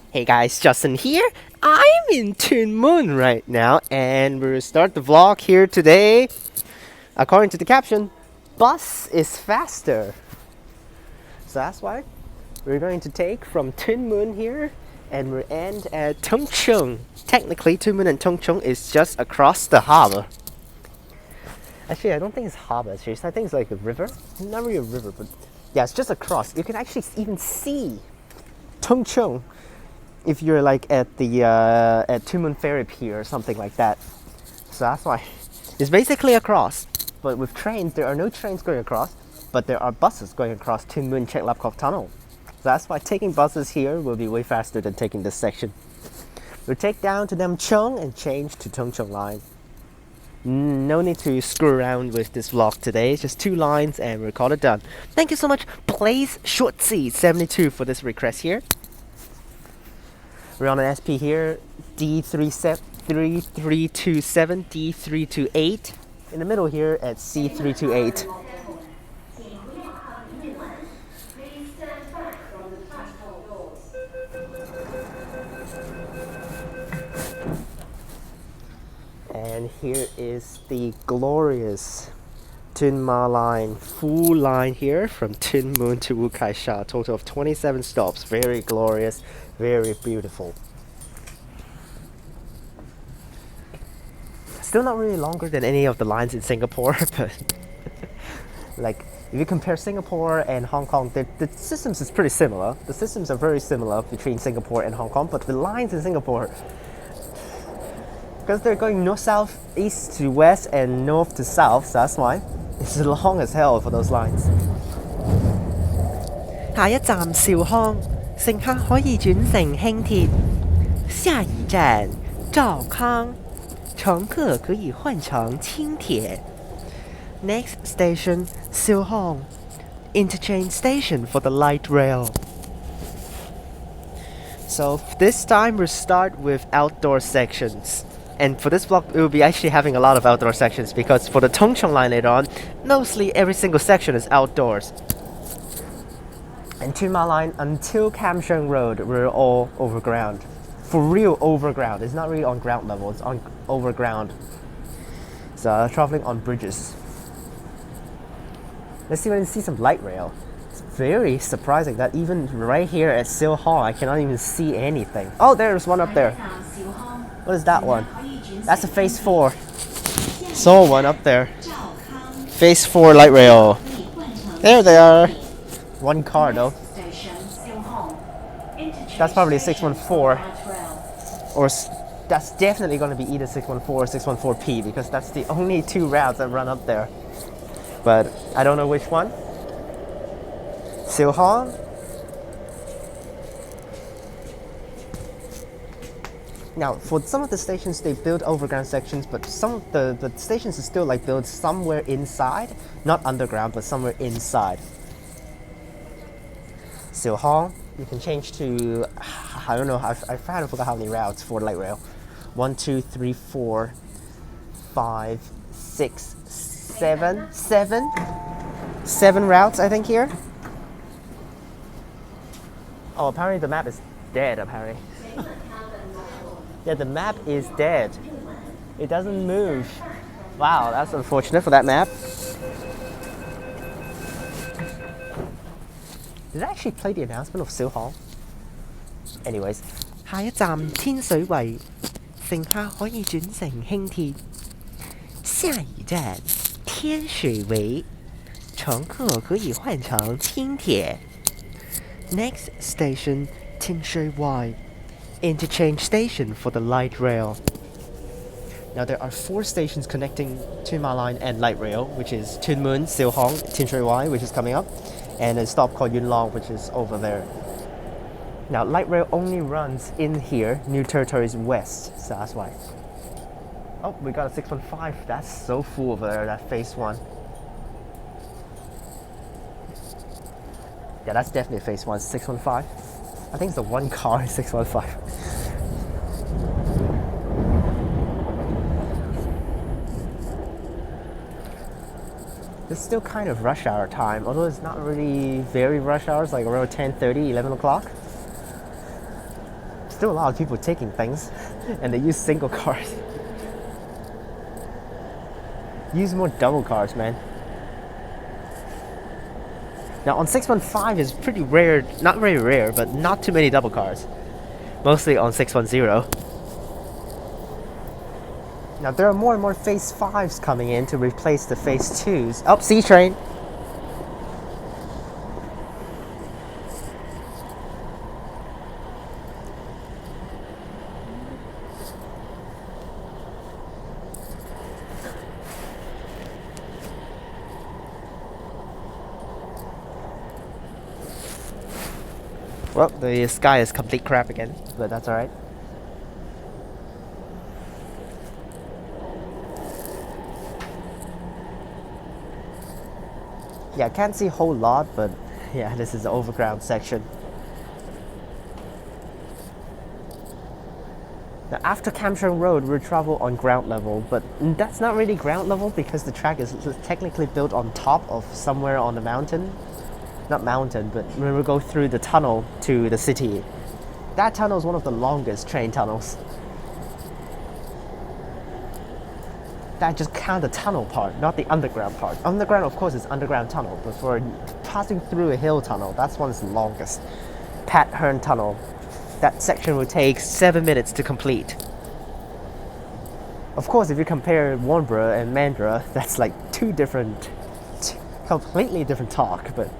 Hey guys, Justin here. I'm in Tuen Mun right now, and we'll start the vlog here today. According to the caption, bus is faster. So that's why we're going to take from Tuen Mun here, and we'll end at Tung Chung. Technically, Tuen Mun and Tung Chung is just across the harbor. Actually, I don't think it's harbor. I think it's like a river. Not really a river, but yeah, it's just across. You can actually even see Tung Chung if you're like at the at Tuen Mun Ferry Pier or something like that. So that's why it's basically across. But with trains, there are no trains going across, but there are buses going across Tuen Mun Chek Lap Kok Tunnel. So that's why taking buses here will be way faster than taking this section. We'll take down to Nam Cheong and change to Tung Chung line. No need to screw around with this vlog today. It's just 2 lines and we'll call it done. Thank you so much, Blaze Shortsy 72 for this request here. We're on an SP here, D3327, D328. In the middle here at C328. And here is the glorious Tuen Ma line, full line here from Tuen Mun to Kai Sha. Total of 27 stops. Very glorious, very beautiful. Still not really longer than any of the lines in Singapore, but like if you compare Singapore and Hong Kong, the systems is pretty similar. The systems are very similar between Singapore and Hong Kong, but the lines in Singapore, because they're going north, south, east to west, and north to south, so that's why it's long as hell for those lines. 下一站兆康，乘客可以轉乘輕鐵。下一站兆康，乘客可以換乘輕鐵。Next station, Siu Hong, Interchange station for the light rail. So this time we'll start with outdoor sections. And for this vlog, we will be actually having a lot of outdoor sections because for the Tung Chung line later on, mostly every single section is outdoors. And Tuen Ma line until Kam Sheung Road, we're all overground. For real overground. It's not really on ground level, it's on overground. So traveling on bridges. Let's see when we see some light rail. It's very surprising that even right here at Siu Hong, I cannot even see anything. Oh, there's one up there. What is that one? That's a phase 4. Saw one up there. Phase 4 light rail. There they are. One car though. That's probably 614. Or that's definitely going to be either 614 or 614P because that's the only 2 routes that run up there. But I don't know which one. Siu Hong. Now, for some of the stations, they build overground sections, but some of the stations are still like built somewhere inside, not underground, but somewhere inside. Siu Hong, you can change to, I don't know, I forgot how many routes for light rail. 1, 2, 3, 4, 5, 6, 7, 7 routes, I think here. Oh, apparently the map is dead, apparently. Yeah, the map is dead. It doesn't move. Wow, that's unfortunate for that map. Did I actually play the announcement of Siu Hong? Anyways. 下一站天水圍，乘客可以轉乘輕鐵。下一站天水圍，乘客可以換乘輕鐵。Next station, 天水圍。Interchange station for the light rail. Now there are 4 stations connecting Tuen Ma line and light rail, which is Tuen Mun, Siu Hong, Tin Shui Wai, which is coming up, and a stop called Yuen Long, which is over there. Now light rail only runs in here, New Territories West, so that's why. Oh, we got a 615. That's so full over there, that phase 1. Yeah, that's definitely phase 1, 615. I think it's the one car in 615. It's still kind of rush hour time, although it's not really very rush hours, like around 10:30, 11 o'clock. still a lot of people taking things, and they use single cars. Use more double cars, man. Now on 615 is pretty rare, not very rare, but not too many double cars. Mostly on 610. Now there are more and more Phase 5s coming in to replace the Phase 2s. Oh, C train. Well, the sky is complete crap again, but that's alright. Yeah, I can't see a whole lot, but yeah, this is the Overground section. Now after Nam Cheong Road, we'll travel on ground level, but that's not really ground level because the track is technically built on top of somewhere on the mountain. Not mountain, but when we go through the tunnel to the city. That tunnel is one of the longest train tunnels. That just count the tunnel part, not the underground part. Underground, of course, is underground tunnel, but for passing through a hill tunnel, that's one's the longest. Pat Hearn Tunnel. That section will take 7 minutes to complete. Of course, if you compare Warnbro and Mandra, that's like two different, completely different talk, but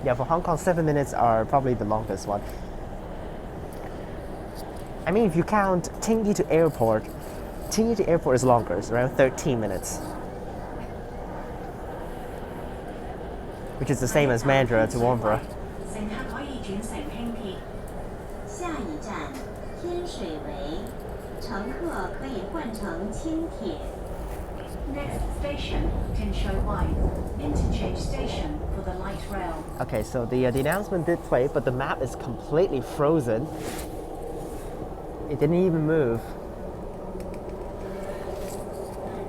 yeah, for Hong Kong, 7 minutes are probably the longest one. I mean, if you count Tingyi to airport is longer, it's around 13 minutes. Which is the same as Mandra to Warnbro. Next station, Interchange station for the light rail. Okay, so the announcement did play, but the map is completely frozen. It didn't even move.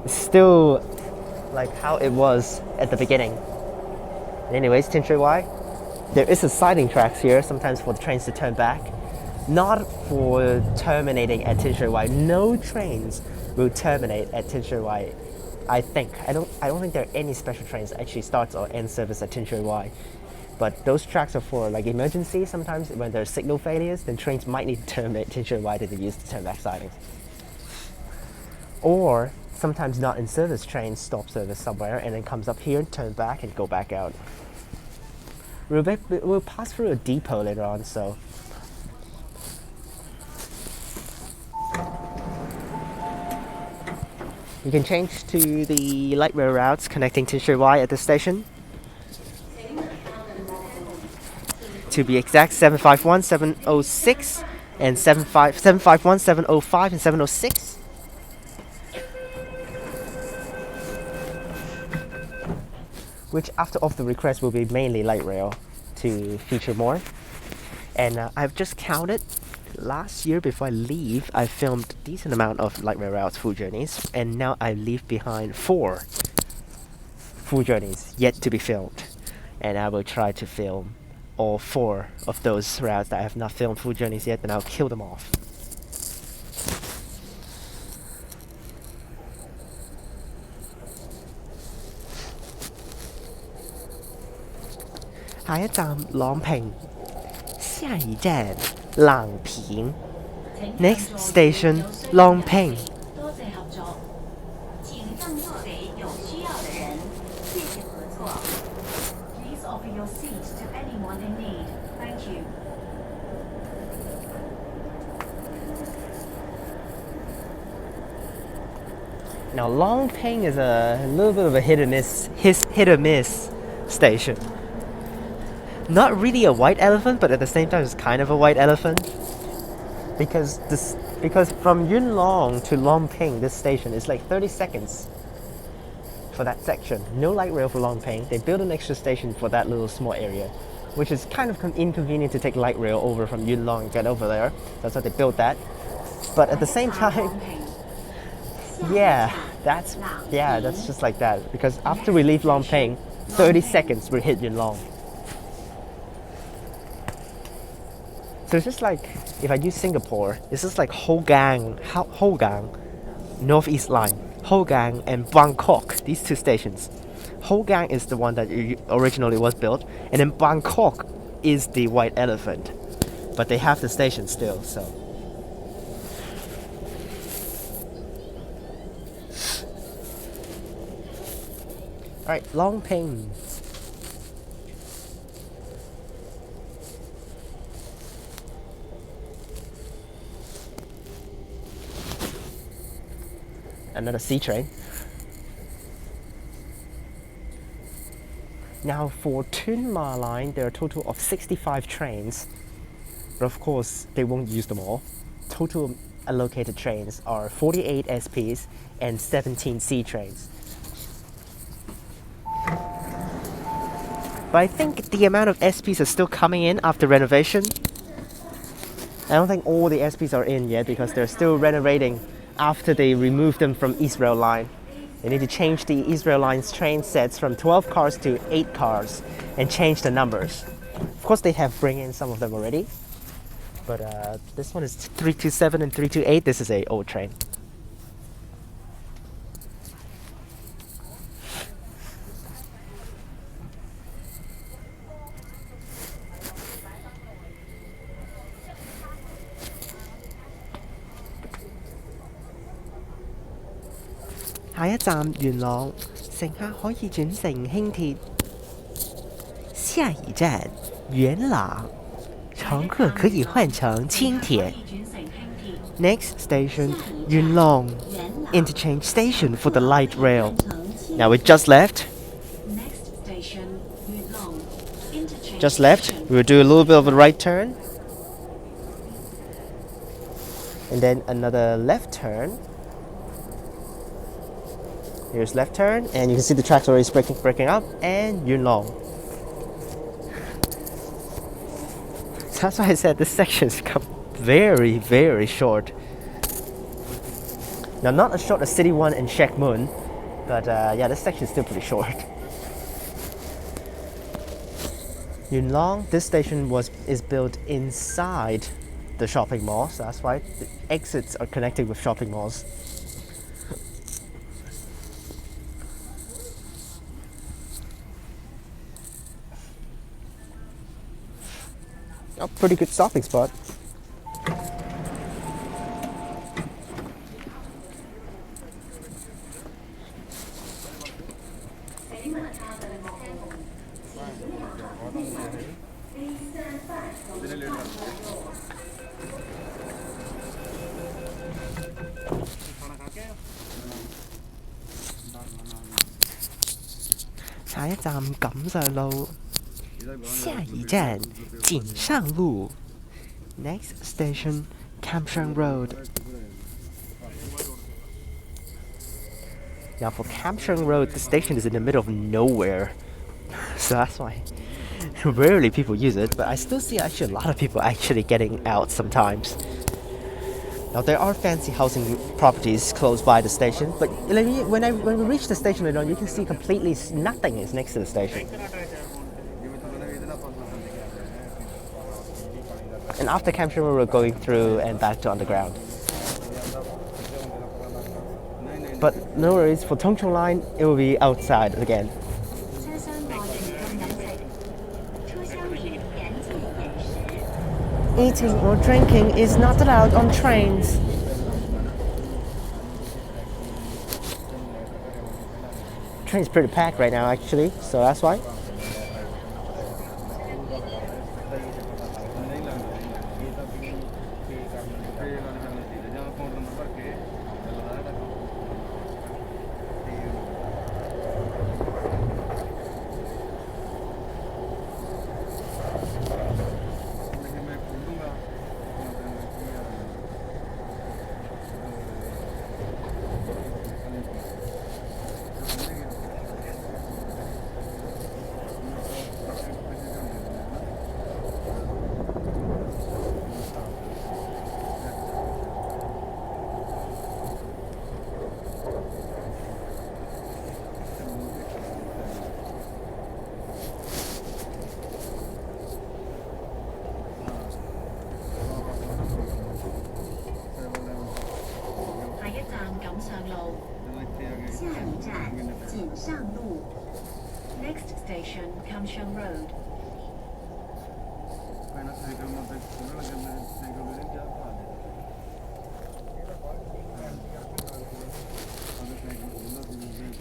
It's still like how it was at the beginning. Anyways, TransWa, there is a siding tracks here, sometimes for the trains to turn back. Not for terminating at TransWa. No trains will terminate at TransWa. I think. I don't think there are any special trains that actually starts or end service at TransWa. But those tracks are for like emergency. Sometimes when there's signal failures, then trains might need to terminate TransWa that they use to turn back sidings. Or sometimes not in service trains stop service somewhere and then comes up here, turn back and go back out. We'll pass through a depot later on, so. You can change to the light rail routes connecting to TransWa at this station. To be exact, 751, 706, and 751, 705, and 706. Which, after off the request, will be mainly light rail to feature more. And I've just counted. Last year, before I leave, I filmed a decent amount of light rail routes full journeys, and now I leave behind 4 full journeys yet to be filmed, and I will try to film all 4 of those routes that I have not filmed full journeys yet, and I'll kill them off. Next station, Long Ping. Please offer your seat to anyone in need. Thank you. Now Long Ping is a little bit of a hit or miss station. Not really a white elephant, but at the same time it's kind of a white elephant. Because from Yuen Long to Long Ping, this station is like 30 seconds for that section. No light rail for Long Ping. They built an extra station for that little small area, which is kind of inconvenient to take light rail over from Yuen Long and get over there. That's why they built that. But at the same time, that's just like that. Because after we leave Long Ping, 30 seconds we hit Yuen Long. So it's just like if I use Singapore, it's just like Hougang, Northeast Line, Hougang and Bangkok. These two stations. Hougang is the one that originally was built, and then Bangkok is the white elephant. But they have the station still, so. Alright, Long Ping. Another C train. Now for Tuen Ma line, there are a total of 65 trains, but of course they won't use them all. Total allocated trains are 48 SPs and 17 C trains. But I think the amount of SPs are still coming in after renovation. I don't think all the SPs are in yet because they're still renovating after they removed them from East Rail Line. They need to change the East Rail Line's train sets from 12 cars to 8 cars and change the numbers. Of course they have bring in some of them already, but this one is 327 and 328. This is a old train. Next 下一站元朗，乘客可以轉乘輕鐵。下一站元朗，乘客可以換乘輕鐵。Next station, Yuen Long, Interchange station for the light rail. Now we just left. Just left. We will do a little bit of a right turn. And then another left turn. Here's left turn, and you can see the tracks already breaking up, and Yuen Long. So that's why I said this section's become very, very short. Now, not as short as City 1 and Shek Mun, but yeah, this section's still pretty short. Yuen Long, this station is built inside the shopping mall, so that's why the exits are connected with shopping malls. A pretty good stopping spot. Next 下一站錦上路。下一站锦上路。Next station, Kam Sheung Road. Now for Kam Sheung Road, the station is in the middle of nowhere, so that's why rarely people use it. But I still see actually a lot of people actually getting out sometimes. Now there are fancy housing properties close by the station, but when we reach the station later on, you can see completely nothing is next to the station. And after Kam Sheung Road, we're going through and back to underground. But no worries, for Tung Chung line, it will be outside again. Eating or drinking is not allowed on trains. Train's pretty packed right now actually, so that's why. Cheong Road.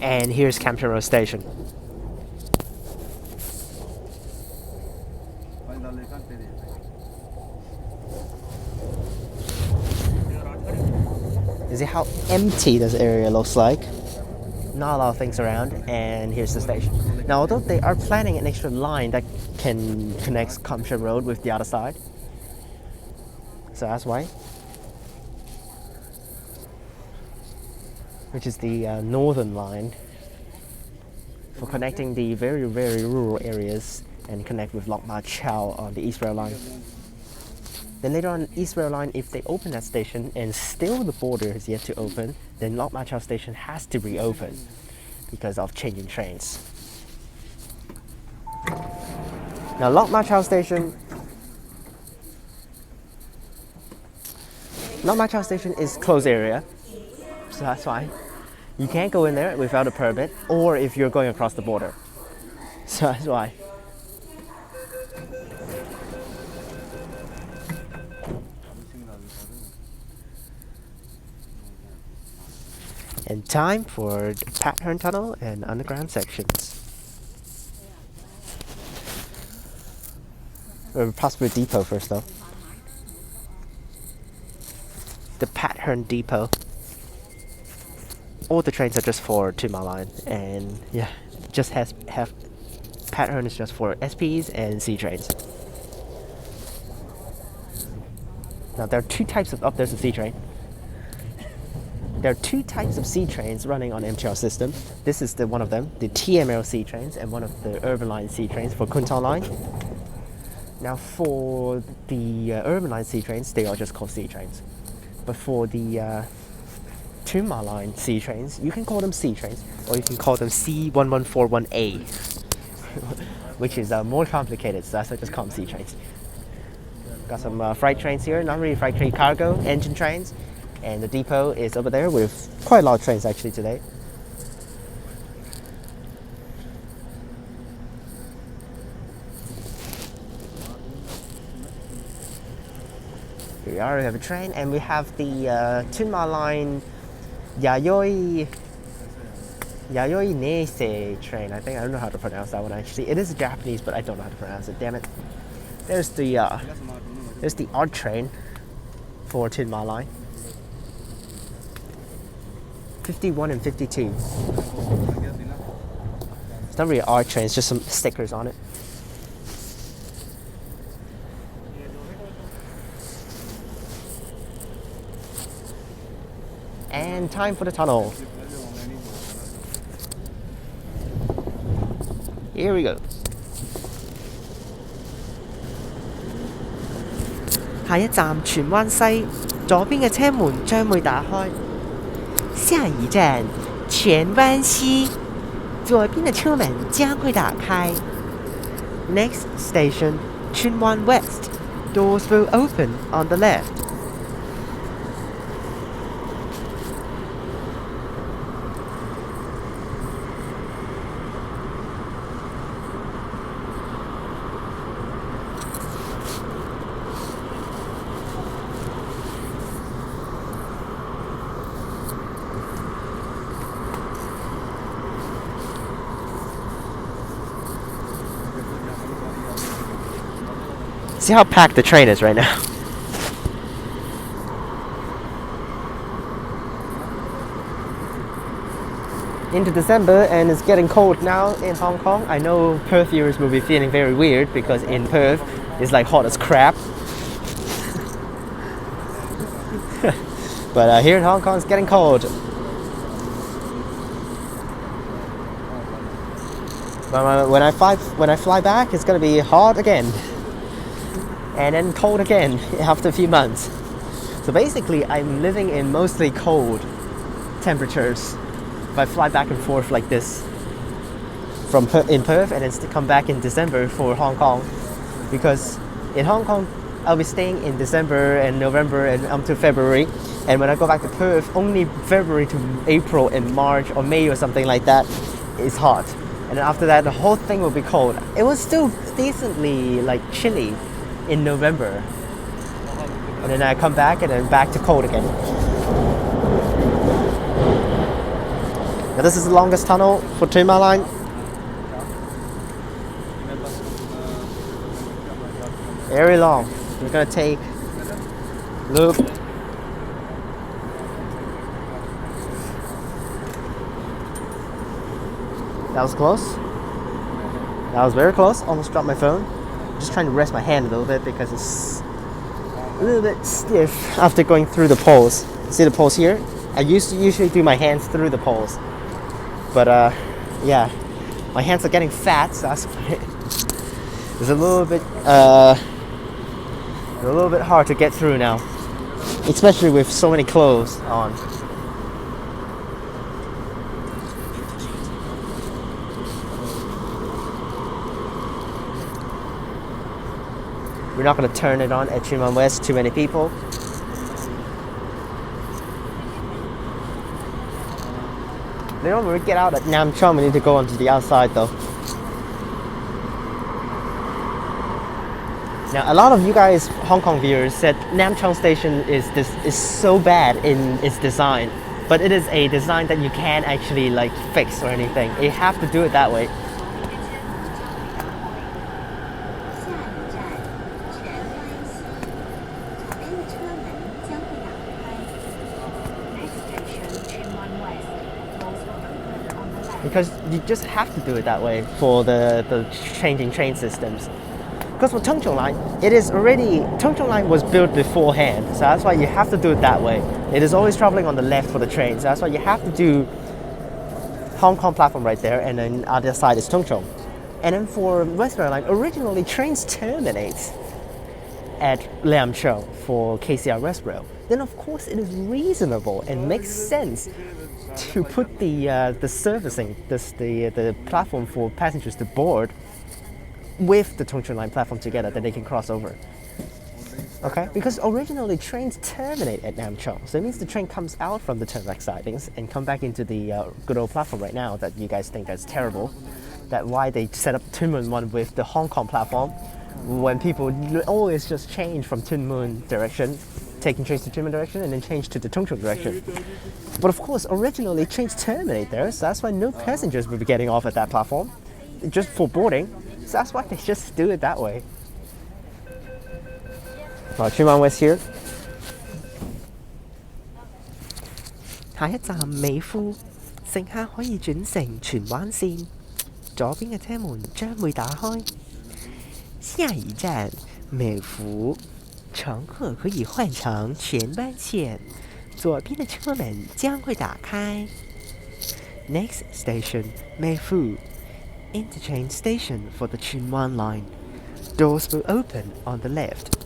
And here's Camden Road Station. You see how empty this area looks like? Not a lot of things around, and here's the station. Now, although they are planning an extra line that can connect Camden Road with the other side, so that's why. Which is the northern line for connecting the very, very rural areas and connect with Nam Cheong on the East Rail Line. Then later on, East Rail Line, if they open that station and still the border is yet to open, then Nam Cheong station has to reopen because of changing trains. Now, Nam Cheong station is closed area, so that's why you can't go in there without a permit, or if you're going across the border. So that's why. And time for the Pattern Tunnel and underground sections. Or possibly depot first though. The Pattern Depot. All the trains are just for Tuen Ma line, and yeah, just have Pattern is just for SPs and C trains. Now there are two types of there's a C train. There are two types of C trains running on MTR system. This is one of them, the TML C trains, and one of the Urban Line C trains for Kwun Tong line. Now for the Urban Line C trains, they are just called C trains. But for the Tuen Ma line C trains, you can call them C trains, or you can call them C1141A, which is more complicated, so that's why I just call them C trains. Got some freight trains here, not really freight train, cargo, engine trains. And the depot is over there with quite a lot of trains actually today. Here we are, we have a train, and we have the Tuen Ma line Yayoi Neise train. I don't know how to pronounce that one actually. It is Japanese, but I don't know how to pronounce it, damn it. There's the art train for Tuen Ma line. 51 and 52. It's not really an art train, it's just some stickers on it. And time for the tunnel. Here we go. 下一站荃灣西，左邊嘅車門將會打開。下一站荃灣西，左邊的車門將會打開。Next station, Tuen Mun West. Doors will open on the left. See how packed the train is right now. Into December, and it's getting cold now in Hong Kong. I know Perth viewers will be feeling very weird because in Perth it's like hot as crap. But here in Hong Kong it's getting cold. But when I fly back, it's gonna be hot again. And then cold again after a few months. So basically, I'm living in mostly cold temperatures if I fly back and forth like this in Perth and then come back in December for Hong Kong. Because in Hong Kong, I'll be staying in December and November and up to February. And when I go back to Perth, only February to April and March or May or something like that is hot. And then after that, the whole thing will be cold. It was still decently like chilly in November. And then I come back and then back to cold again. Now this is the longest tunnel for Tuen Ma line. Very long. We're gonna take loop. That was close. That was very close. Almost dropped my phone. Just trying to rest my hand a little bit because it's a little bit stiff after going through the poles. See the poles here? I used to usually do my hands through the poles. But yeah, my hands are getting fat, so that's it's a little bit hard to get through now, especially with so many clothes on. We're not going to turn it on at Tuen Mun West, too many people. Then when we get out at Nam Cheong, we need to go onto the outside though. Now, a lot of you guys, Hong Kong viewers, said Nam Cheong Station is so bad in its design, but it is a design that you can't actually like fix or anything. You have to do it that way. Because you just have to do it that way for the changing train systems. Because for Tung Chung line, Tung Chung line was built beforehand, so that's why you have to do it that way. It is always traveling on the left for the train, so that's why you have to do Hong Kong platform right there, and then other side is Tung Chung. And then for Western line, originally trains terminate at Nam Cheong for KCR West Rail. Then of course it is reasonable and makes sense to put the servicing, the platform for passengers to board with the Tung Chung line platform together, that they can cross over. Okay, because originally trains terminate at Nam Cheong, so it means the train comes out from the turnback sidings and come back into the good old platform right now that you guys think that's terrible. That's why they set up Tuen Mun one with the Hong Kong platform, when people always just change from Tuen Mun direction, taking trains to Tuen Mun direction and then change to the Tung Chung direction. But of course, originally trains terminate there, so that's why no passengers will be getting off at that platform, just for boarding. So that's why they just do it that way. Tuen Mun West here. 下一站美孚，乘客可以轉乘荃灣線，左邊嘅車門將會打開。下一站美孚，乘客可以換乘荃灣線，左邊的車門將會打開。Next station, Meifu, Interchange station for the Tuen Mun line. Doors will open on the left.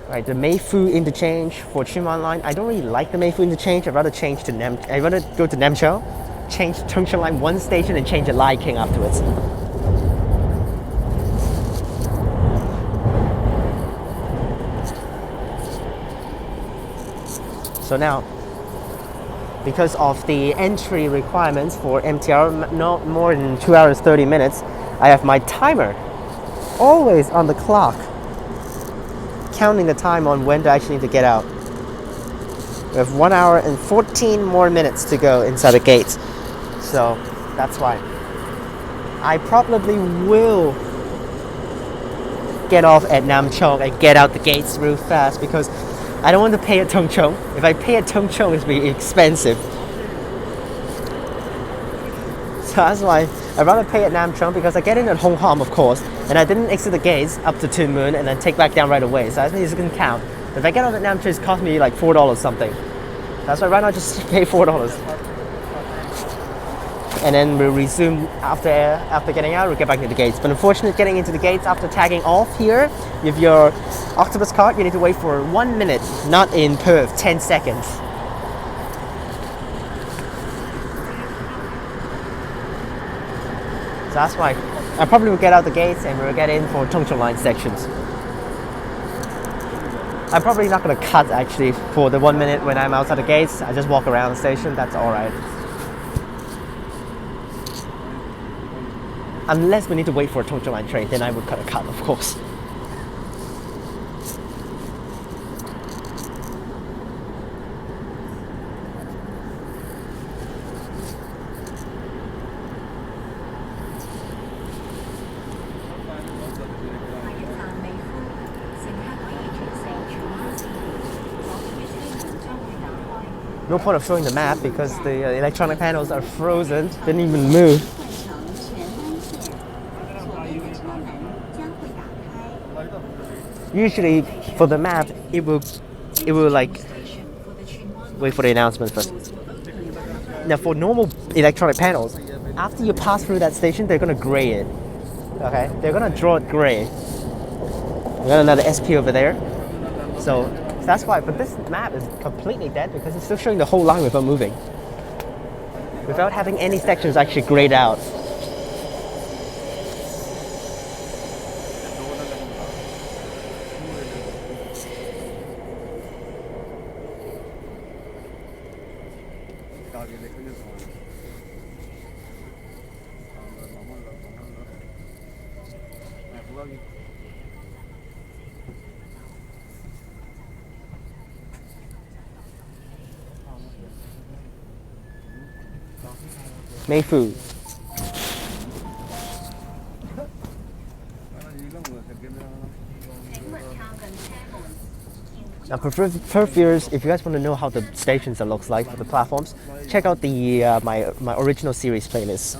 Right, the Meifu interchange for Tuen Mun line. I don't really like the Meifu interchange. I'd rather go to Nam Cheong, change Tung Chung line one station, and change the Lai King afterwards. So now, because of the entry requirements for MTR, not more than 2 hours 30 minutes, I have my timer always on the clock, counting the time on when to actually need to get out. We have 1 hour and 14 more minutes to go inside the gates. So that's why I probably will get off at Nam Cheong and get out the gates real fast, because I don't want to pay at Tung Chung. If I pay at Tung Chung, it's going to be expensive. So that's why I'd rather pay at Nam Cheong, because I get in at Hong Kong, of course, and I didn't exit the gates up to Tuen Mun and then take back down right away. So that means it can count. If I get off at Nam Cheong, it's cost me like $4 something. That's why right now I just pay $4. And then we'll resume after getting out, we'll get back into the gates. But unfortunately, getting into the gates after tagging off here with your octopus card, you need to wait for 1 minute, not in Perth, 10 seconds. So that's why I probably will get out the gates and we'll get in for Tung Chung line sections. I'm probably not going to cut actually for the 1 minute when I'm outside the gates. I just walk around the station, that's alright. Unless we need to wait for a Tung Chung line train, then I would cut a cut, of course. No point of showing the map because the electronic panels are frozen, didn't even move. Usually for the map, it will like, wait for the announcement first. Now for normal electronic panels, after you pass through that station, they're gonna gray it. Okay, they're gonna draw it gray. We got another SP over there. So that's why, but this map is completely dead because it's still showing the whole line without moving. Without having any sections actually grayed out. Mayfu. Now for viewers, if you guys want to know how the stations looks like for the platforms, check out the my original series playlist.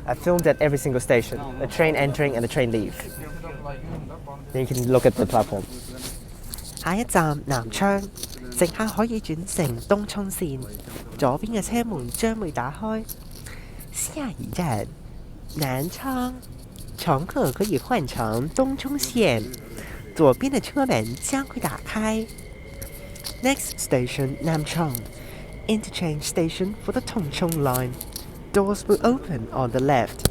I filmed at every single station, the train entering and the train leave. Then you can look at the platform. 下一站南昌，乘客可以轉乘東涌線，左邊嘅車門將會打開。下一站南昌，乘客可以換乘東涌線，左邊的車門將會打開。Next station Nam Cheong, Interchange station for the Tung Chung line. Doors will open on the left.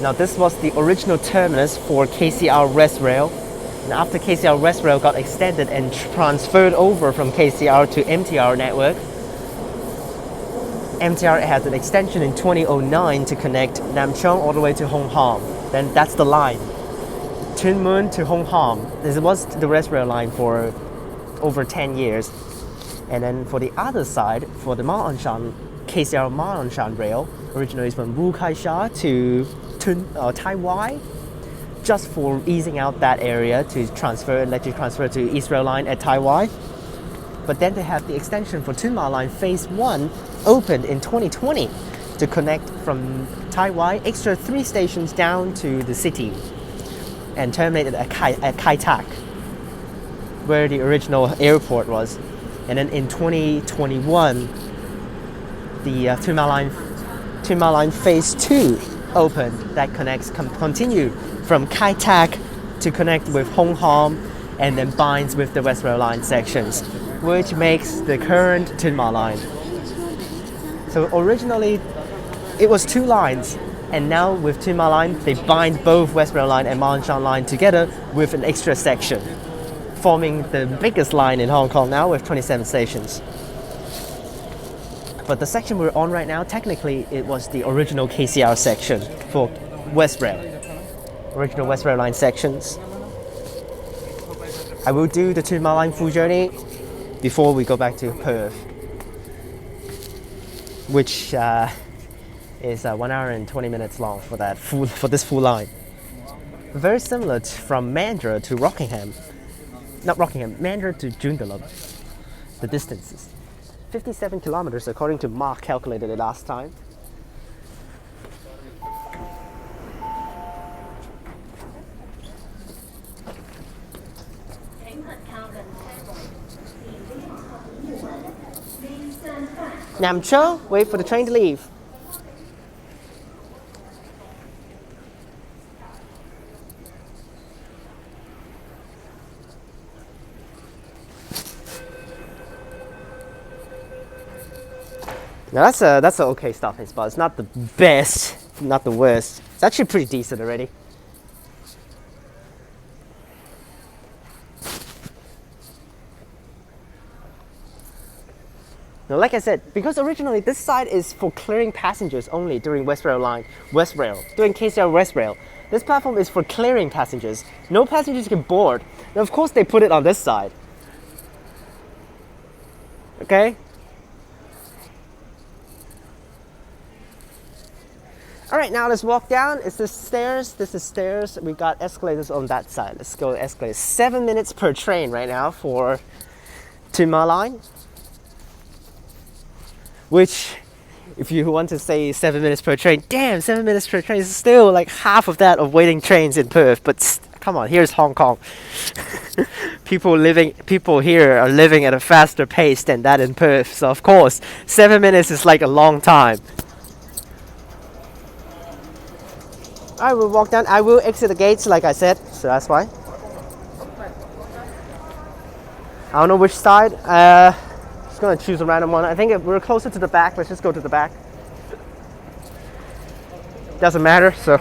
Now this was the original terminus for KCR West Rail. And after KCR West Rail got extended and transferred over from KCR to MTR network, MTR has an extension in 2009 to connect Nam Cheong all the way to Hong Kong. Then that's the line. Tuen Mun to Hong Kong. This was the West Rail line for over 10 years. And then for the other side, for the Ma On Shan, KCR Ma On Shan rail, originally from Kai Sha to Tai Wai, just for easing out that area to let you transfer to East Rail Line at Tai Wai. But then they have the extension for Tuen Ma Line Phase 1 opened in 2020 to connect from Tai Wai, extra 3 stations down to the city and terminated at Kai Tak, where the original airport was. And then in 2021, the Tuen Ma Line Phase 2 opened that continue from Kai Tak to connect with Hong Kong and then binds with the West Rail Line sections, which makes the current Tuen Ma line. So originally it was 2 lines, and now with Tuen Ma line they bind both West Rail Line and Ma On Shan line together with an extra section, forming the biggest line in Hong Kong now with 27 stations. But the section we're on right now, technically it was the original KCR section for West Rail. Original West Rail Line sections. I will do the Tuen Ma line full journey before we go back to Perth, which is 1 hour and 20 minutes long for this full line. Very similar from Mandurah to Rockingham. Not Rockingham, Mandurah to Joondalup. The distances. 57 kilometers according to Mark calculated it last time. Nam Cheong, wait for the train to leave. Now that's a okay stopping spot. It's not the best, not the worst. It's actually pretty decent already. Now, like I said, because originally this side is for clearing passengers only during West Rail line, during Kai Sha West Rail. This platform is for clearing passengers. No passengers can board. Now, of course, they put it on this side. Okay? All right, now let's walk down. It's the stairs. This is stairs. We got escalators on that side. Let's go escalators. 7 minutes per train right now for Tuen Ma line. Which, if you want to say 7 minutes per train, damn, 7 minutes per train is still like half of that of waiting trains in Perth. But come on, here's Hong Kong. People here are living at a faster pace than that in Perth. So of course, 7 minutes is like a long time. I will walk down. I will exit the gates, like I said. So that's why. I don't know which side. Just gonna choose a random one. I think if we're closer to the back, let's just go to the back. Doesn't matter. So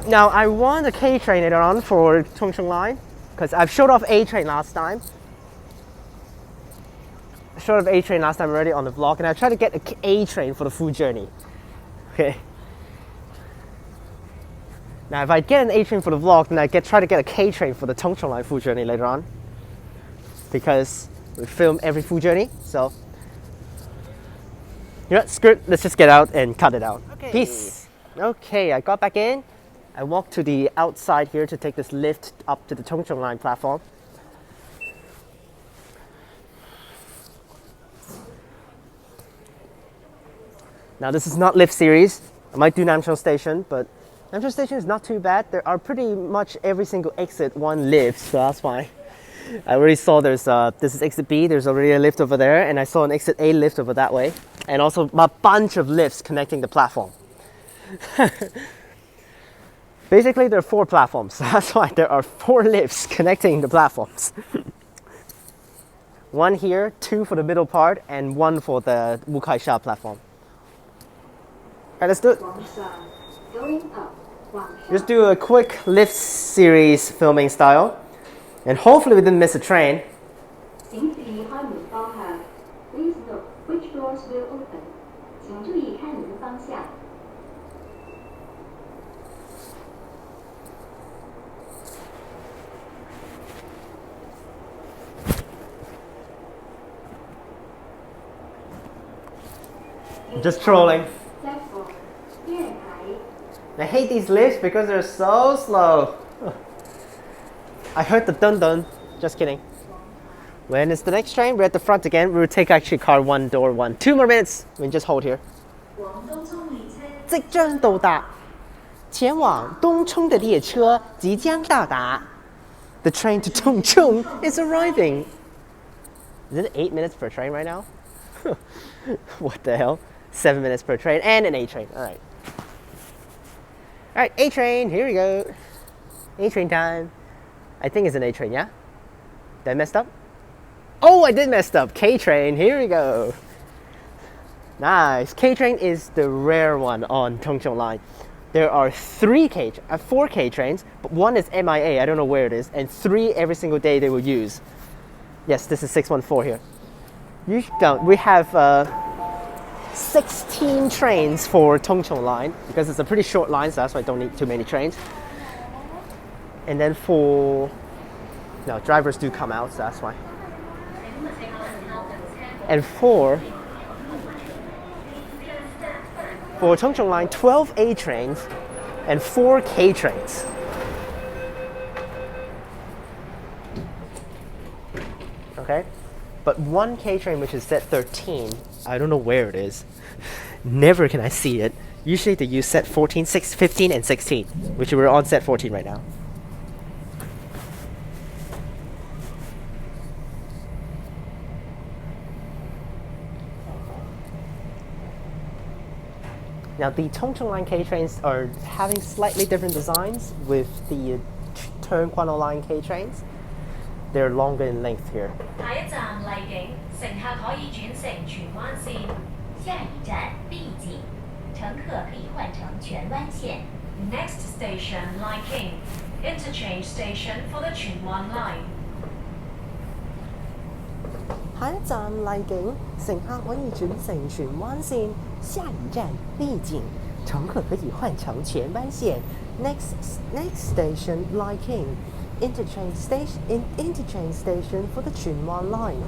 now I want a K train later on for Tung Chung line because I've showed off A train last time. I showed off A train last time already on the vlog, and I try to get an A train for the full journey. Okay. Now, if I get an A train for the vlog, then I try to get a K train for the Tung Chung line full journey later on, because we film every full journey. So, you know, screw it, let's just get out and cut it out. Okay. Peace. Okay, I got back in. I walked to the outside here to take this lift up to the Tung Chung line platform. Now, this is not lift series. I might do Nam Cheong station, but Nam Cheong station is not too bad. There are pretty much every single exit one lift, so that's why. I already saw this is exit B, there's already a lift over there, and I saw an exit A lift over that way, and also a bunch of lifts connecting the platform. Basically, there are 4 platforms, so that's why there are 4 lifts connecting the platforms. 1 here, 2 for the middle part, and 1 for the Kai Sha platform. Alright, let's do it. Just do a quick lift series filming style. And hopefully we didn't miss a train. Please note which doors will open. 请注意开门方向. Just trolling. I hate these lifts because they're so slow. I heard the dun dun. Just kidding. When is the next train? We're at the front again. We'll take actually car 1, door 1. 2 more minutes. We can just hold here. 即将到达，前往东涌的列车即将到达。The train to Tung Chung is arriving. Is it 8 minutes per train right now? What the hell? 7 minutes per train and an A train. All right. All right, A train. Here we go. A train time. I think it's an A train, yeah? Did I messed up? Oh, I did mess up. K train. Here we go. Nice. K train is the rare one on Tung Chung line. There are 4 K trains, but 1 is MIA. I don't know where it is, and 3 every single day they will use. Yes, this is 614 here. You don't. We have 16 trains for Tung Chung line because it's a pretty short line, so that's why I don't need too many trains. And then drivers do come out, so that's why. And for Tung Chung line, 12 A trains and 4 K trains. Okay, but 1 K train, which is set 13, I don't know where it is. Never can I see it. Usually they use set 14, 15, and 16, which we're on set 14 right now. Now the Tung Chung line K trains are having slightly different designs with the Tuen Mun line K trains. They're longer in length here. 下一站荔景，乘客可以轉乘荃灣線。下一站闭景，乘客可以换乘荃湾线。Next station, Lai King. Interchange station for the Tuen Mun line. 下一站麗景，乘客可以轉乘荃灣線。下一站荔景，乘客可以換乘荃灣線。Next station, Lai King. Interchange station for the Tuen Mun line.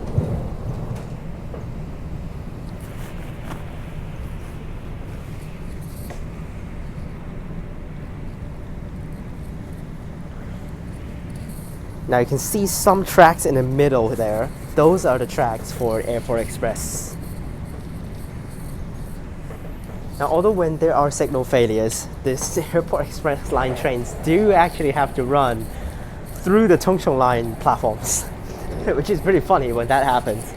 Now you can see some tracks in the middle there. Those are the tracks for Airport Express. Now, although when there are signal failures, this Airport Express line trains do actually have to run through the Tung Chung line platforms, which is pretty funny when that happens.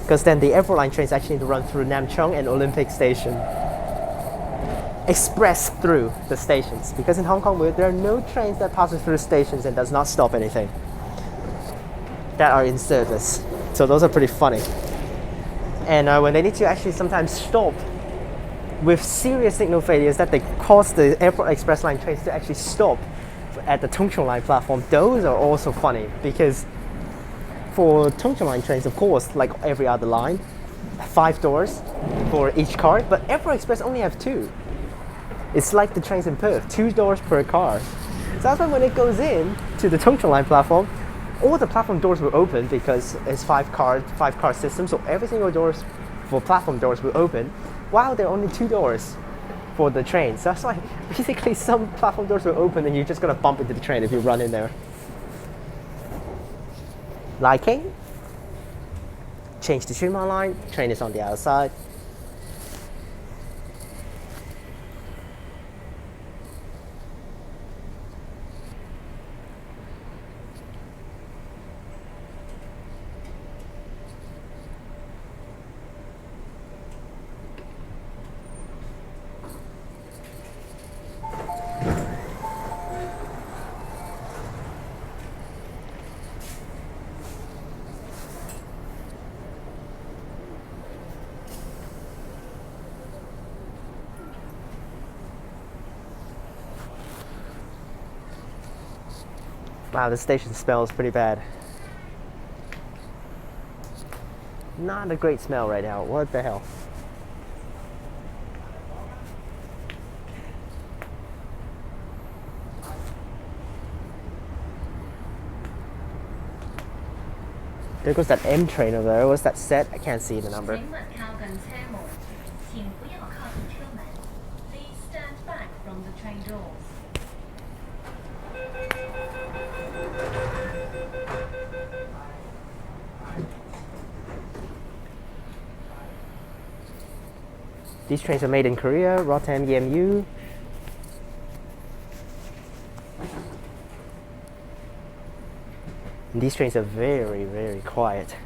Because then the airport line trains actually need to run through Nam Cheong and Olympic Station. Express through the stations. Because in Hong Kong, there are no trains that passes through the stations and does not stop anything that are in service. So those are pretty funny. And when they need to actually sometimes stop with serious signal failures that they cause the Airport Express line trains to actually stop at the Tung Chung line platform, those are also funny because for Tung Chung line trains, of course, like every other line, 5 doors for each car, but Airport Express only have 2. It's like the trains in Perth, 2 doors per car. So that's why when it goes in to the Tung Chung line platform, all the platform doors will open because it's 5-car system, so every single doors for platform doors will open, while there are only 2 doors for the train. So that's why basically some platform doors will open and you're just gonna bump into the train if you run in there. Liking? Change to Tuen Mun line, train is on the other side. Wow, the station smells pretty bad. Not a great smell right now. What the hell? There goes that M train over there. What's that set? I can't see the number. 請勿靠近車門，請不要靠近車門。Please stand back from the train doors. These trains are made in Korea, Rotem EMU. And these trains are very, very quiet.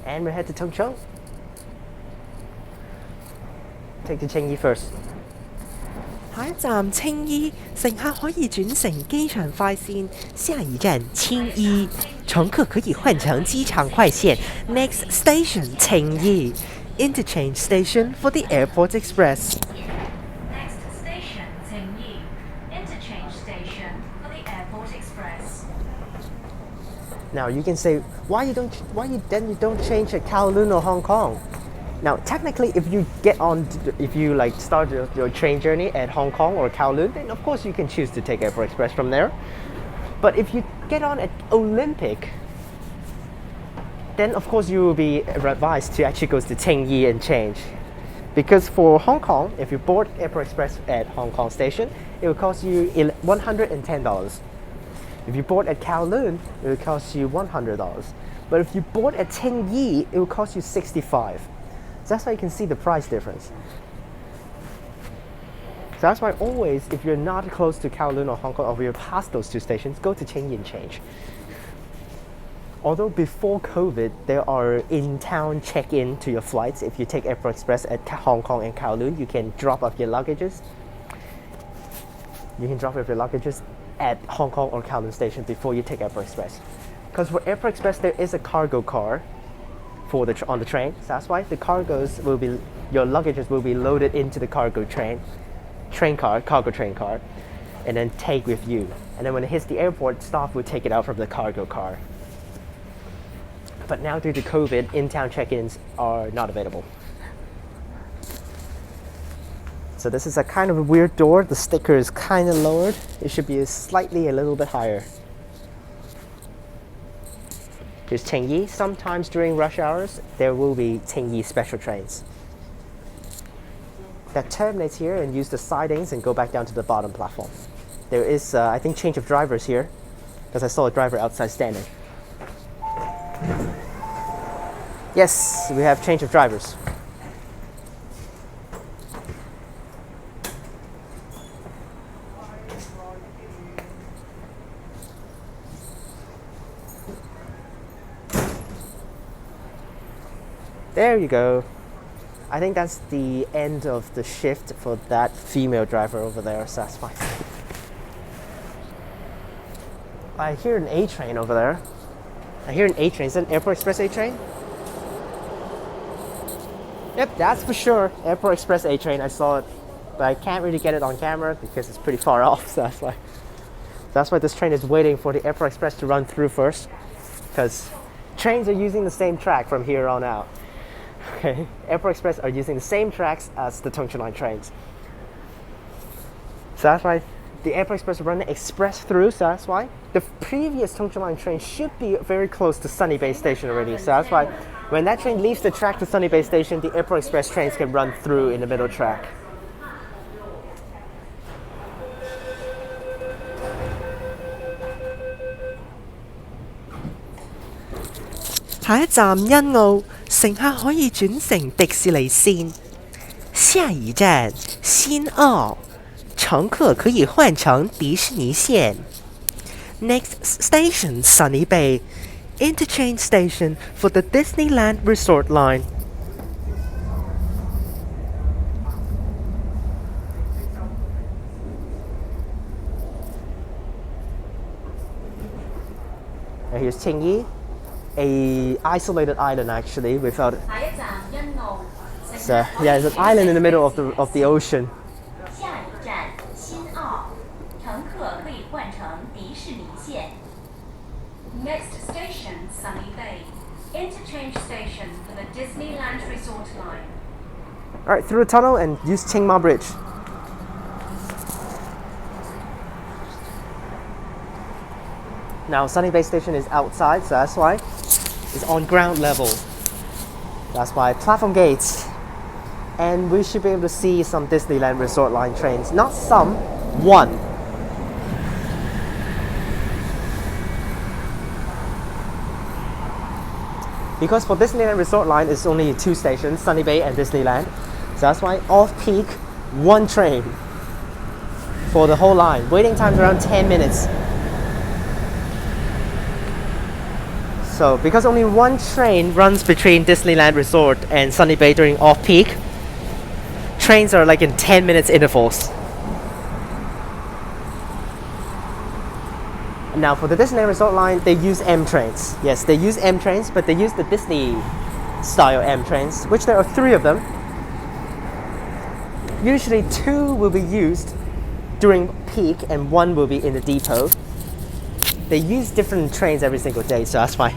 And we're headed to Tung Chung. Take the Cheng Yi first. 下一站青衣，乘客可以轉乘機場快線。下一站青衣，乘客可以換乘機場快線。Next station 青衣 Interchange station for the Airport Express. Next station, Tingyi. Interchange station for the Airport Express. Now you can say, why you don't change at Kowloon or Hong Kong? Now technically, if you start your train journey at Hong Kong or Kowloon, then of course you can choose to take Airport Express from there. But if you get on at Olympic, then of course you will be advised to actually go to Tingyi and change. Because for Hong Kong, if you board Airport Express at Hong Kong station, it will cost you $110. If you board at Kowloon, it will cost you $100. But if you board at Tingyi, it will cost you $65. So that's why you can see the price difference. So that's why always, if you're not close to Kowloon or Hong Kong, or you're past those 2 stations, go to Tingyi and change. Although before COVID, there are in-town check-in to your flights. If you take Airport Express at Hong Kong and Kowloon, you can drop off your luggages. You can drop off your luggages at Hong Kong or Kowloon station before you take Airport Express. because for Airport Express there is a cargo car for on the train. So that's why the cargoes will be, your luggages will be loaded into the cargo cargo train car, and then take with you. And then when it hits the airport, staff will take it out from the cargo car. But now due to COVID, in-town check-ins are not available. So this is a kind of a weird door. The sticker is kind of lowered. It should be a little bit higher. Here's Tingyi. Sometimes during rush hours, there will be Tingyi special trains that terminates here and use the sidings and go back down to the bottom platform. There is, I think, change of drivers here, because I saw a driver outside standing. Yes, we have change of drivers. There you go. I think that's the end of the shift for that female driver over there, so that's fine. I hear an A train over there. I hear an A train. Is that an Airport Express A train? Yep, that's for sure. Airport Express A train. I saw it, but I can't really get it on camera because it's pretty far off, so that's why this train is waiting for the Airport Express to run through first, because trains are using the same track from here on out. Okay, Airport Express are using the same tracks as the Tung Chung line trains. So that's why the Airport Express are running express through, so that's why. The previous Tung Chung line train should be very close to Sunny Bay Station already, so that's why when that train leaves the track to Sunny Bay Station, the Airport Express trains can run through in the middle track.下一站欣澳，乘客可以轉乘迪士尼線。下一站新澳，乘客可以換乘迪士尼線。Next station Sunny Bay, Interchange station for the Disneyland Resort line. And here's Tingyi, a isolated island actually without. So yeah, it's an island in the middle of the ocean. Next station, Sunny Bay. Interchange station for the Disneyland Resort line. Alright, through a tunnel and use Tuen Ma Bridge. Now Sunny Bay Station is outside, so that's why it's on ground level. That's why platform gates. And we should be able to see some Disneyland Resort line trains. Not some, one. Because for Disneyland Resort line, it's only 2 stations, Sunny Bay and Disneyland. So that's why off-peak, 1 train for the whole line. Waiting time is around 10 minutes. So because only 1 train runs between Disneyland Resort and Sunny Bay during off-peak, trains are like in 10 minutes intervals. Now for the Disneyland Resort line, they use M trains. Yes, they use M trains, but they use the Disney style M trains, which there are 3 of them. Usually 2 will be used during peak and 1 will be in the depot. They use different trains every single day, so that's why.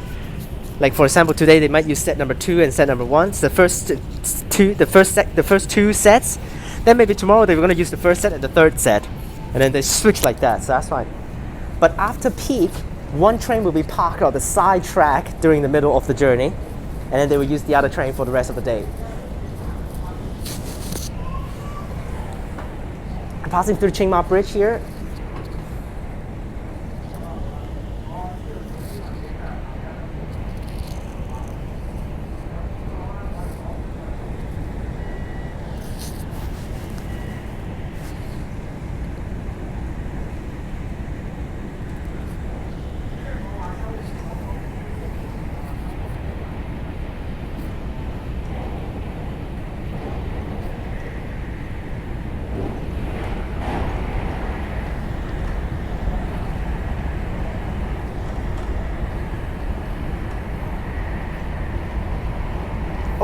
Like for example, today they might use set number 2 and set number 1. So the first 2 sets. Then maybe tomorrow they're going to use the first set and the 3rd set, and then they switch like that. So that's fine. But after peak, 1 train will be parked on the side track during the middle of the journey, and then they will use the other train for the rest of the day. I'm passing through Tuen Ma Bridge here.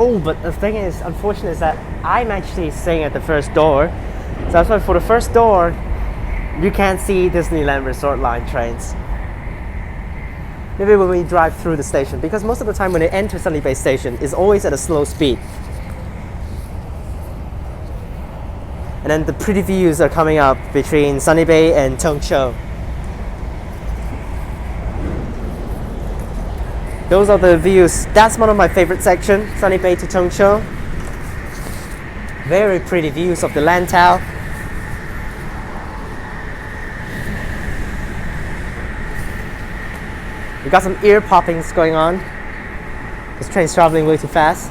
Oh, but the thing is, unfortunate is that I'm actually staying at the first door. So that's why for the first door, you can't see Disneyland Resort Line trains. Maybe when we drive through the station, because most of the time when they enter Sunny Bay Station, it's always at a slow speed. And then the pretty views are coming up between Sunny Bay and Tung Chung. Those are the views. That's one of my favorite sections, Sunny Bay to Tung Chung. Very pretty views of the Lantau. We got some ear poppings going on. This train's traveling way too fast.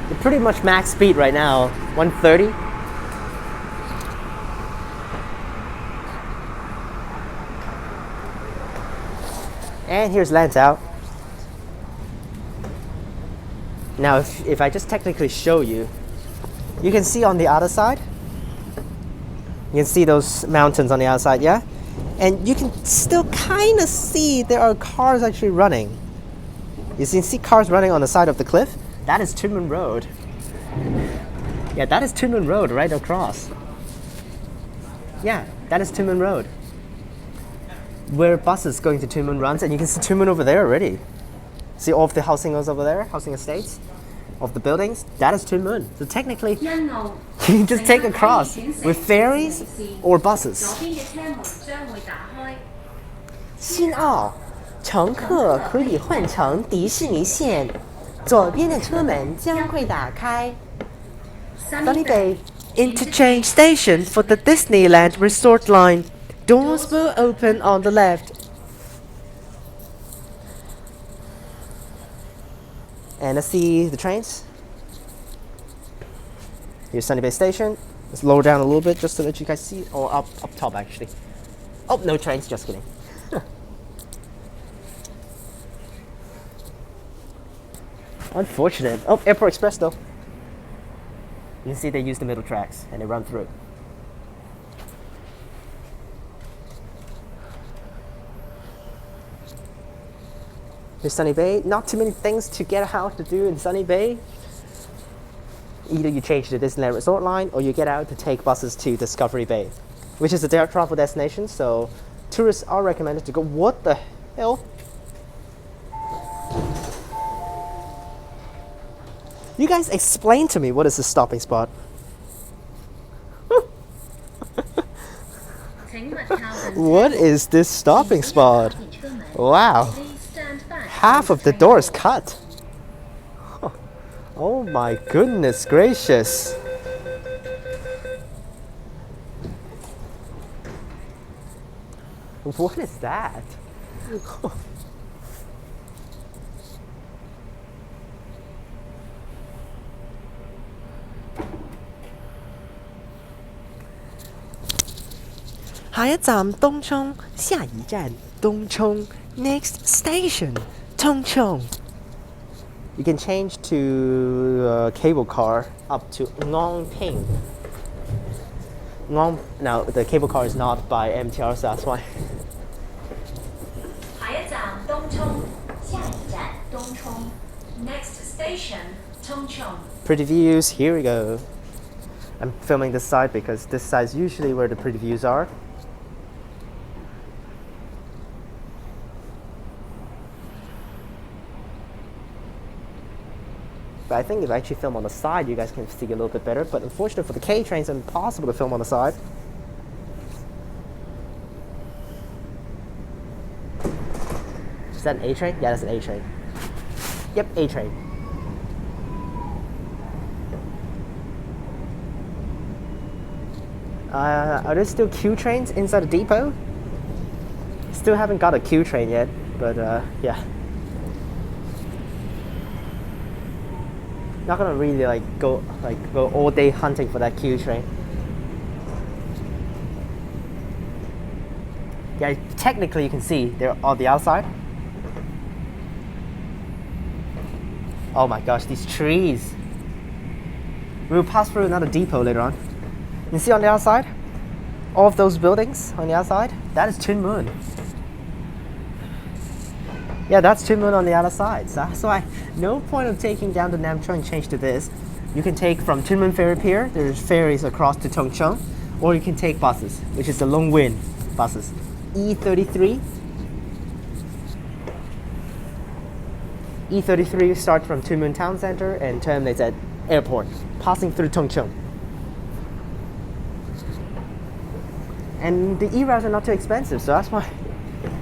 We're pretty much max speed right now, 130. And here's Lantau. Now if I just technically show you, you can see on the other side, you can see those mountains on the outside, yeah? And you can still kind of see there are cars actually running. You can see cars running on the side of the cliff. That is Tuen Mun Road. Yeah, that is Tuen Mun Road right across. Yeah, that is Tuen Mun Road. Where buses going to Tuen Mun runs, and you can see Tuen Mun over there already. See all of the housing over there, housing estates of the buildings. That is Tuen Mun. So technically, Yuen Long you can just take across with ferries or buses. 左邊嘅車門將會打開。新澳，乘客可以换乘迪士尼线，左边的车门将会打开。Sunny Bay Interchange station for the Disneyland Resort Line. Doors will open on the left. And let's see the trains. Here's Sunny Bay Station. Let's lower down a little bit just so that you guys see. Or up top actually. Oh, no trains, just kidding. Unfortunate. Oh, Airport Express though. You can see they use the middle tracks and they run through. Here's Sunny Bay. Not too many things to get out to do in Sunny Bay. Either you change the Disneyland Resort Line or you get out to take buses to Discovery Bay, which is a direct travel destination, so tourists are recommended to go. What the hell? You guys explain to me what is the stopping spot. What is this stopping spot? Wow. Half of the door is cut. Oh my goodness gracious. What is that? Tung Chung, 下一站东涌 Next station, Tung Chung. You can change to cable car up to Ngong Ping. Now the cable car is not by MTR, so that's why. 下一站東涌，下一站東涌。Next station, Tung Chung. Pretty views, here we go. I'm filming this side because this side is usually where the pretty views are. But I think if I actually film on the side, you guys can see a little bit better. But unfortunately for the K trains, it's impossible to film on the side. Is that an A train? Yeah, that's an A train. Yep, A train. Are there still Q trains inside the depot? Still haven't got a Q train yet, but yeah. Not gonna really go all day hunting for that Q train. Yeah, technically you can see they're on the outside. Oh my gosh, these trees. We'll pass through another depot later on. You see on the outside? All of those buildings on the outside? That is Tuen Mun. Yeah, that's Tuen Mun on the other side. So that's why no point of taking down the Nam Cheong change to this. You can take from Tuen Mun Ferry Pier, there's ferries across to Tung Chung, or you can take buses, which is the Long Win buses. E33. E33 starts from Tuen Mun Town Center and terminates at airport, passing through Tung Chung. And the E-routes are not too expensive, so that's why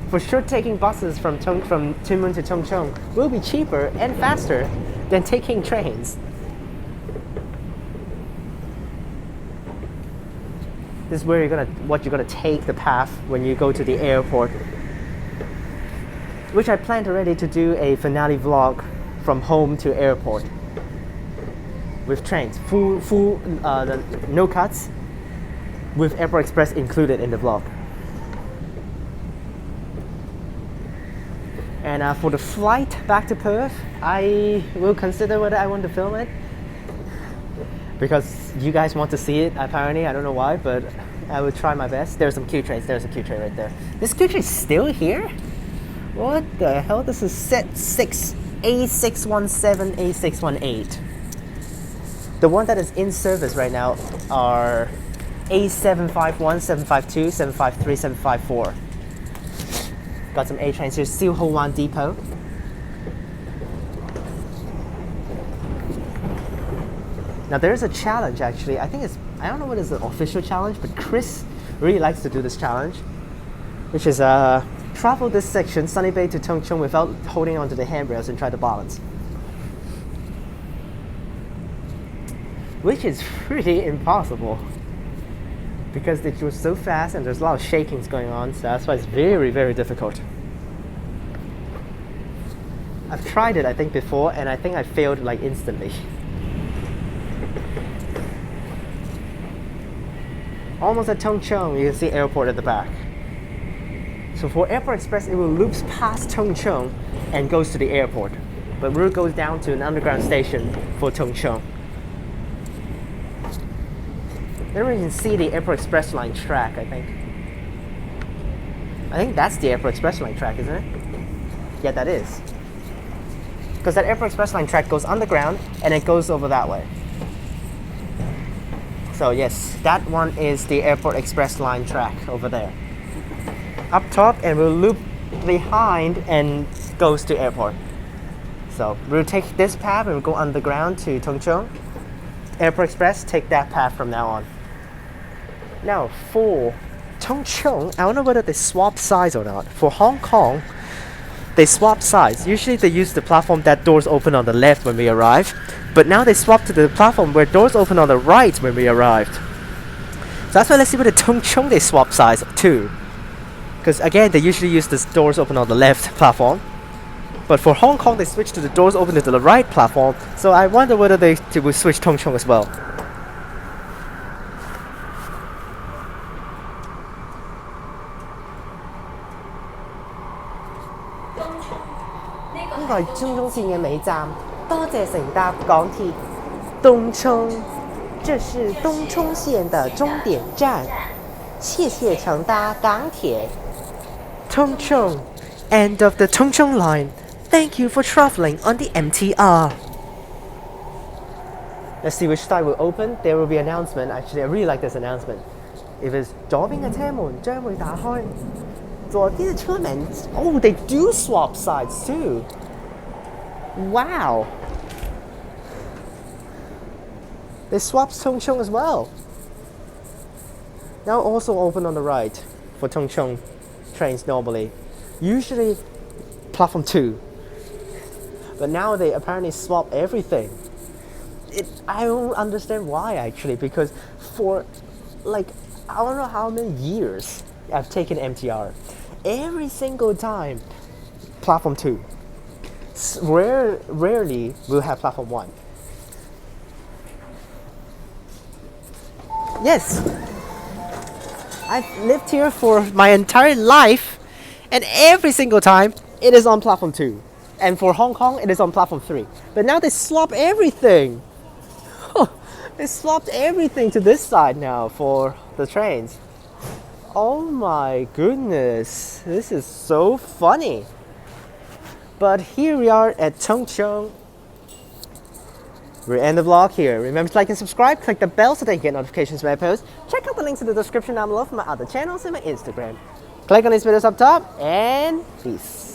for sure taking buses from Tuen Mun to Tung Chung will be cheaper and faster than taking trains. This is where you're gonna take the path when you go to the airport, which I planned already to do a finale vlog from home to airport with trains, no cuts, with Airport Express included in the vlog. And for the flight back to Perth, I will consider whether I want to film it, because you guys want to see it apparently. I don't know why, but I will try my best. There's some Q trains. There's a Q train right there. This Q train is still here? What the hell? This is set 6 A617 A618. The one that is in service right now are A751, 752, 753, 754. Got some A trains here. Still Ho Wan Depot. Now there is a challenge actually. I don't know what is the official challenge, but Chris really likes to do this challenge, which is travel this section, Sunny Bay to Tung Chung, without holding onto the handrails and try to balance. Which is pretty impossible, because it was so fast and there's a lot of shakings going on, so that's why it's very, very difficult. I've tried it I think before, and I think I failed like instantly. Almost at Tung Chung, you can see airport at the back. So for Airport Express, it will loops past Tung Chung and goes to the airport. But route goes down to an underground station for Tung Chung. There you can see the Airport Express line track, I think. I think that's the Airport Express line track, isn't it? Yeah, that is. Because that Airport Express line track goes underground and it goes over that way. So yes, that one is the Airport Express line track over there. Up top, and we'll loop behind and goes to airport. So we'll take this path and we'll go underground to Tung Chung. Airport Express, take that path from now on. Now for Tung Chung, I don't know whether they swap sides or not. For Hong Kong, they swap sides. Usually they use the platform that doors open on the left when we arrive, but now they swap to the platform where doors open on the right when we arrived. So that's why let's see whether Tung Chung they swap sides too. Because again, they usually use the doors open on the left platform. But for Hong Kong, they switch to the doors open to the right platform. So I wonder whether they will switch Tung Chung as well. This is 中中線嘅尾站，多謝乘搭港鐵東涌，這是東涌線的終點站，謝謝乘搭港鐵。Tung Chung, end of the Tung Chung line. Thank you for traveling on the MTR. Let's see which side will open. There will be an announcement. Actually, I really like this announcement. If it's 左邊嘅車門將會打開，左邊嘅車門 Oh, they do swap sides too. Wow. They swapped Tung Chung as well. Now also open on the right for Tung Chung trains normally. Usually platform 2. But now they apparently swap everything. I don't understand why actually, because for like I don't know how many years I've taken MTR. Every single time platform 2. Rarely we'll have platform 1. Yes, I've lived here for my entire life, and every single time it is on platform 2. And for Hong Kong, it is on platform 3. But now they swap everything. They swapped everything to this side now for the trains. Oh my goodness, this is so funny. But here we are at Tung Chung. We're end the vlog here. Remember to like and subscribe, click the bell so that you get notifications when I post. Check out the links in the description down below for my other channels and my Instagram. Click on these videos up top, and peace.